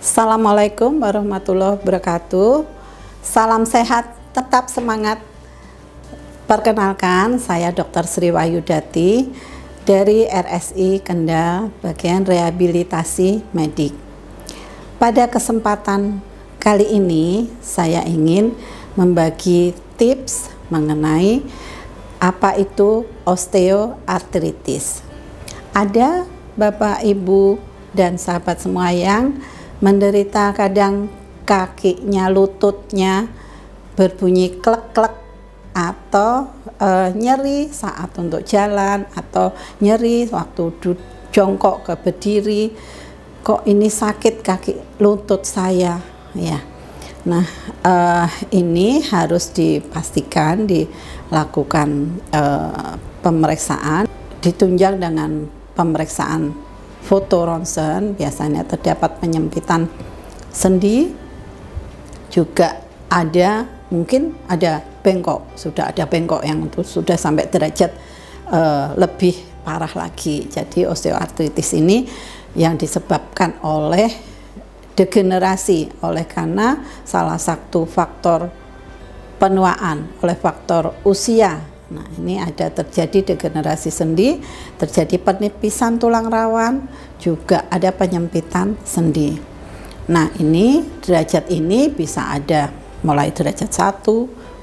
Assalamualaikum warahmatullahi wabarakatuh. Salam sehat, tetap semangat. Perkenalkan, saya Dr. Sri Wahyudati dari RSI Kendal, bagian rehabilitasi medik. Pada kesempatan kali ini, saya ingin membagi tips mengenai apa itu osteoartritis. Ada Bapak, Ibu, dan sahabat semua yang menderita kadang kakinya, lututnya berbunyi klek-klek atau nyeri saat untuk jalan atau nyeri waktu jongkok ke berdiri. Kok ini sakit kaki lutut saya ya. Nah, ini harus dipastikan dilakukan pemeriksaan, ditunjang dengan pemeriksaan foto ronsen. Biasanya terdapat penyempitan sendi, juga ada mungkin ada bengkok, sudah ada bengkok yang itu sudah sampai derajat lebih parah lagi. Jadi osteoartritis ini yang disebabkan oleh degenerasi, oleh karena salah satu faktor penuaan, oleh faktor usia. Nah, ini ada terjadi degenerasi sendi, terjadi penipisan tulang rawan, juga ada penyempitan sendi. Nah, ini derajat ini bisa ada mulai derajat 1,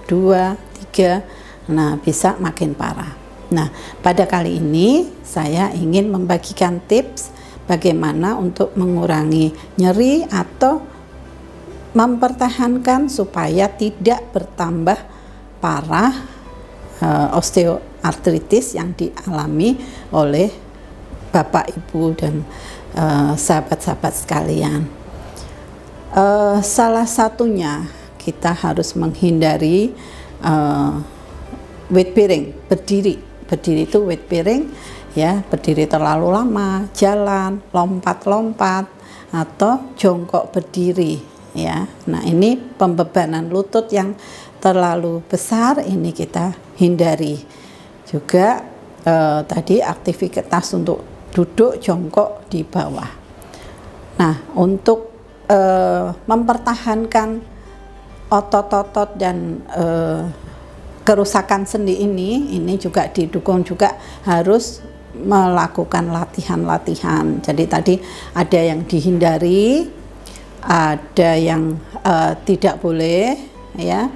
2, 3, nah bisa makin parah. Nah, pada kali ini saya ingin membagikan tips bagaimana untuk mengurangi nyeri atau mempertahankan supaya tidak bertambah parah osteoartritis yang dialami oleh Bapak, Ibu, dan sahabat-sahabat sekalian. Salah satunya kita harus menghindari weight bearing, berdiri itu weight bearing ya, berdiri terlalu lama, jalan, lompat-lompat atau jongkok berdiri ya. Nah, ini pembebanan lutut yang terlalu besar, ini kita hindari. Juga tadi aktivitas untuk duduk jongkok di bawah. Nah, untuk mempertahankan otot-otot dan kerusakan sendi ini juga didukung juga harus melakukan latihan-latihan. Jadi tadi ada yang dihindari, ada yang tidak boleh ya,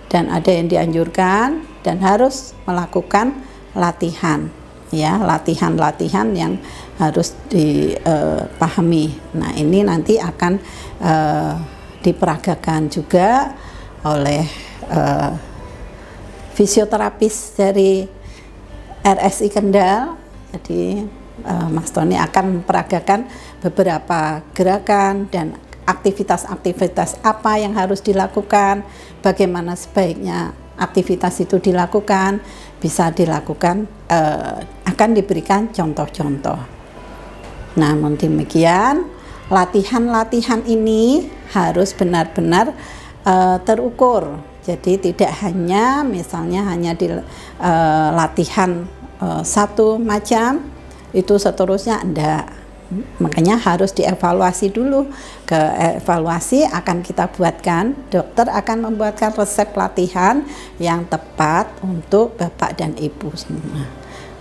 dan ada yang dianjurkan dan harus melakukan latihan ya, latihan-latihan yang harus dipahami. Nah, ini nanti akan diperagakan juga oleh fisioterapis dari RSI Kendal. Jadi Mas Tony akan memperagakan beberapa gerakan dan aktivitas-aktivitas apa yang harus dilakukan, bagaimana sebaiknya aktivitas itu dilakukan, bisa dilakukan, akan diberikan contoh-contoh. Namun demikian, latihan-latihan ini harus benar-benar terukur. Jadi tidak hanya misalnya hanya di latihan satu macam, itu seterusnya enggak. Makanya harus dievaluasi dulu. Evaluasi akan kita buatkan, dokter akan membuatkan resep latihan yang tepat untuk Bapak dan Ibu semua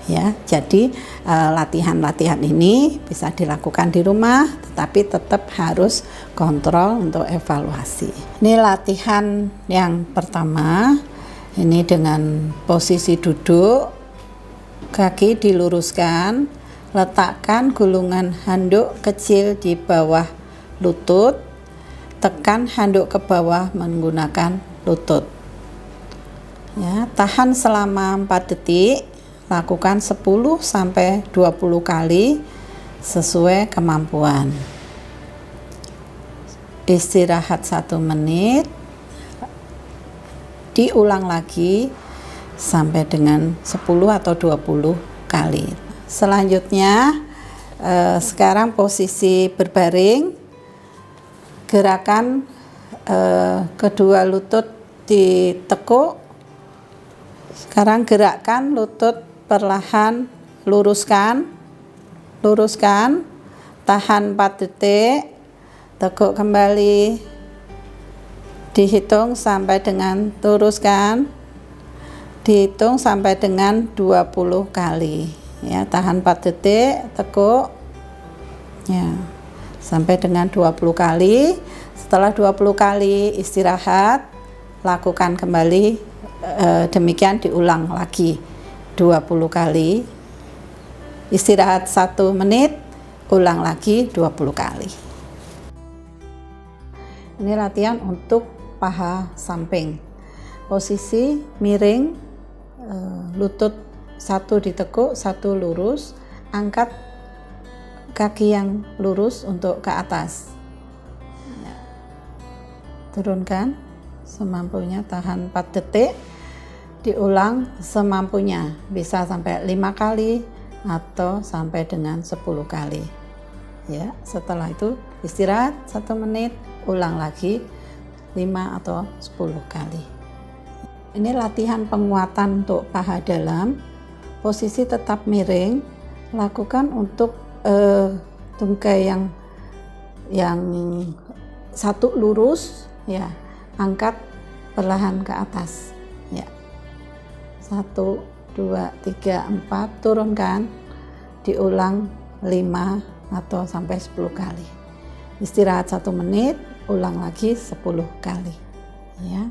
ya. Jadi latihan-latihan ini bisa dilakukan di rumah, tetapi tetap harus kontrol untuk evaluasi. Ini latihan yang pertama, ini dengan posisi duduk, kaki diluruskan, letakkan gulungan handuk kecil di bawah lutut, tekan handuk ke bawah menggunakan lutut ya, tahan selama 4 detik, lakukan 10 sampai 20 kali sesuai kemampuan. Istirahat 1 menit, diulang lagi sampai dengan 10 atau 20 kali. Selanjutnya sekarang posisi berbaring, gerakan kedua lutut ditekuk. Sekarang gerakkan lutut perlahan, luruskan, tahan 4 detik, tekuk kembali, dihitung sampai dengan luruskan, dihitung sampai dengan 20 kali ya, tahan 4 detik, tekuk ya sampai dengan 20 kali. Setelah 20 kali istirahat, lakukan kembali, demikian diulang lagi 20 kali, istirahat 1 menit, ulang lagi 20 kali. Ini latihan untuk paha samping. Posisi miring, lutut 1 ditekuk, 1 lurus, angkat kaki yang lurus untuk ke atas. Turunkan semampunya, tahan 4 detik, diulang semampunya, bisa sampai 5 kali atau sampai dengan 10 kali ya. Setelah itu istirahat 1 menit, ulang lagi 5 atau 10 kali. Ini latihan penguatan untuk paha dalam. Posisi tetap miring, lakukan untuk tungkai yang 1 lurus ya, angkat perlahan ke atas ya, 1, 2, 3, 4, turunkan, diulang 5 atau sampai 10 kali, istirahat 1 menit, ulang lagi 10 kali ya.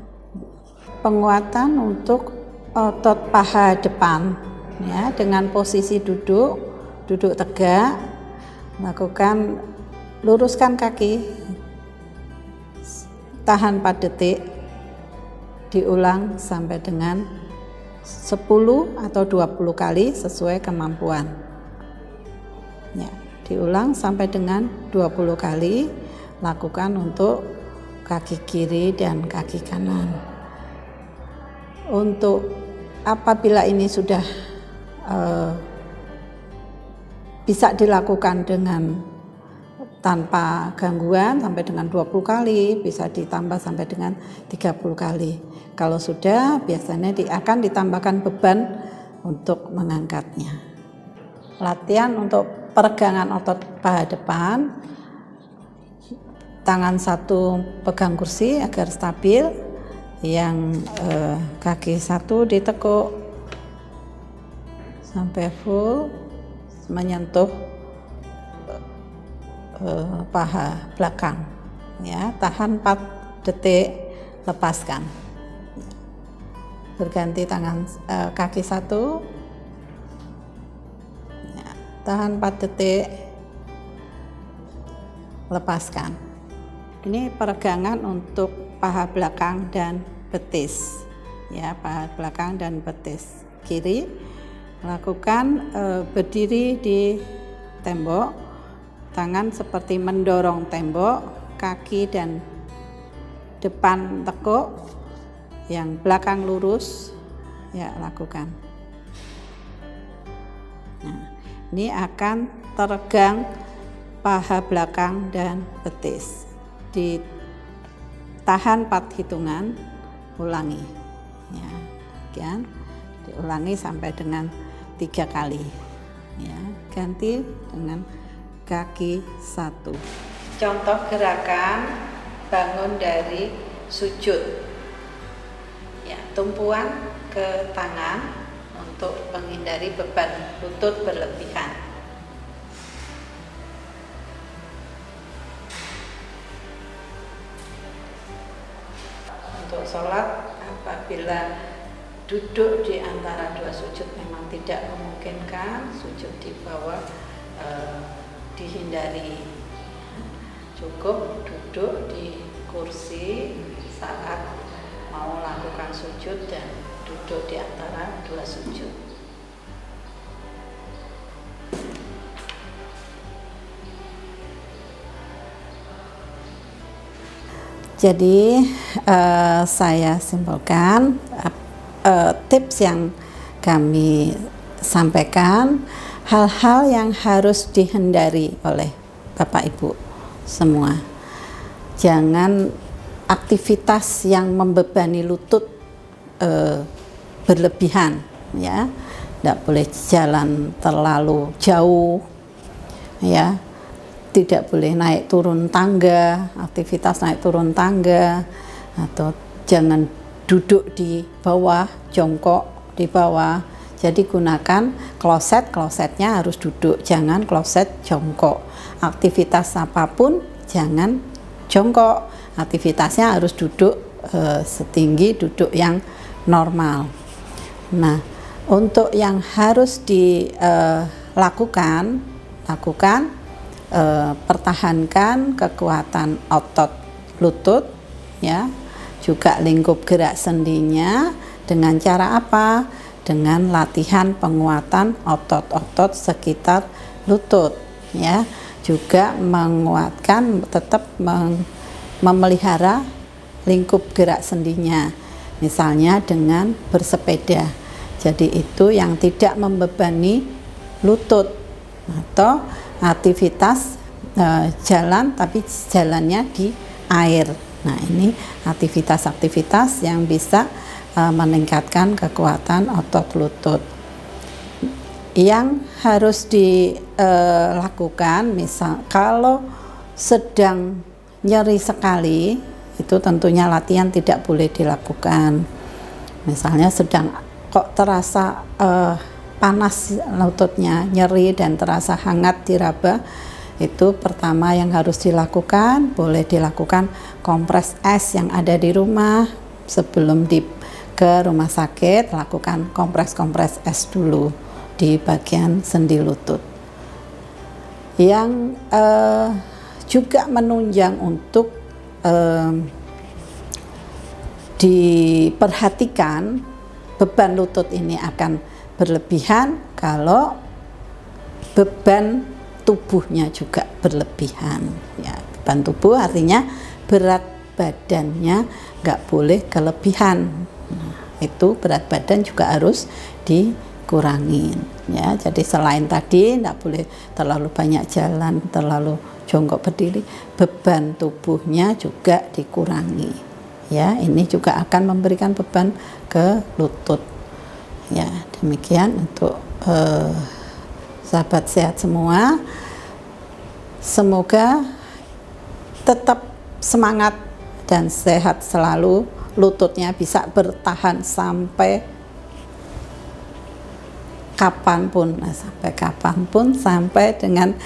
Penguatan untuk otot paha depan ya, dengan posisi duduk tegak, lakukan, luruskan kaki, tahan 4 detik, diulang sampai dengan 10 atau 20 kali sesuai kemampuan ya, diulang sampai dengan 20 kali. Lakukan untuk kaki kiri dan kaki kanan. Untuk apabila ini sudah bisa dilakukan dengan tanpa gangguan sampai dengan 20 kali, bisa ditambah sampai dengan 30 kali. Kalau sudah, biasanya akan ditambahkan beban untuk mengangkatnya. Latihan untuk peregangan otot paha depan. Tangan 1 pegang kursi agar stabil, yang kaki 1 ditekuk sampai full menyentuh paha belakang ya, tahan 4 detik, lepaskan. Berganti tangan, kaki 1 ya, tahan 4 detik, lepaskan. Ini peregangan untuk paha belakang dan betis ya, paha belakang dan betis. Kiri, lakukan berdiri di tembok, tangan seperti mendorong tembok, kaki dan depan tekuk, yang belakang lurus ya, lakukan. Nah, ini akan teregang paha belakang dan betis. Ditahan 4 hitungan, ulangi ya, kan? Diulangi sampai dengan 3 kali ya. Ganti dengan kaki 1. Contoh gerakan bangun dari sujud ya, tumpuan ke tangan untuk menghindari beban lutut berlebihan. Untuk sholat, apabila duduk di antara 2 sujud memang tidak memungkinkan, sujud di bawah dihindari. Cukup duduk di kursi saat mau lakukan sujud dan duduk di antara 2 sujud. Jadi saya simpulkan tips yang kami sampaikan, hal-hal yang harus dihindari oleh Bapak Ibu semua. Jangan aktivitas yang membebani lutut berlebihan ya. Tidak boleh jalan terlalu jauh ya. tidak boleh naik turun tangga, aktivitas naik turun tangga, atau jangan duduk di bawah, jongkok di bawah. Jadi gunakan klosetnya harus duduk, jangan kloset jongkok. Aktivitas apapun jangan jongkok, aktivitasnya harus duduk setinggi duduk yang normal. Nah, untuk yang harus dilakukan, pertahankan kekuatan otot lutut, ya, juga lingkup gerak sendinya. Dengan cara apa? Dengan latihan penguatan otot-otot sekitar lutut, ya. Juga menguatkan, tetap memelihara lingkup gerak sendinya, misalnya dengan bersepeda. Jadi itu yang tidak membebani lutut, atau aktivitas jalan tapi jalannya di air. Nah, ini aktivitas-aktivitas yang bisa meningkatkan kekuatan otot lutut. Yang harus dilakukan, misal kalau sedang nyeri sekali, itu tentunya latihan tidak boleh dilakukan. Misalnya sedang kok terasa panas lututnya, nyeri dan terasa hangat di raba, itu pertama yang harus dilakukan, boleh dilakukan kompres es yang ada di rumah. Sebelum ke rumah sakit, lakukan kompres es dulu di bagian sendi lutut. Yang juga menunjang untuk diperhatikan, beban lutut ini akan berlebihan kalau beban tubuhnya juga berlebihan, ya. Beban tubuh artinya berat badannya nggak boleh kelebihan. Nah, itu berat badan juga harus dikurangin, ya. Jadi selain tadi nggak boleh terlalu banyak jalan, terlalu jongkok berdiri, beban tubuhnya juga dikurangi, ya. Ini juga akan memberikan beban ke lutut, ya. Demikian untuk sahabat sehat semua, semoga tetap semangat dan sehat selalu, lututnya bisa bertahan sampai kapanpun, sampai dengan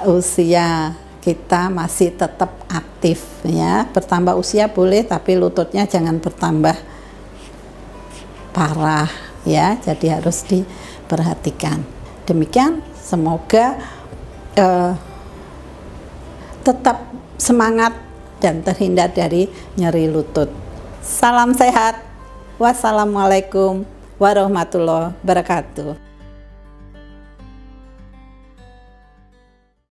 usia kita masih tetap aktif, ya. Bertambah usia boleh, tapi lututnya jangan bertambah parah, ya. Jadi harus diperhatikan. Demikian, semoga tetap semangat dan terhindar dari nyeri lutut. Salam sehat. Wassalamualaikum warahmatullahi wabarakatuh.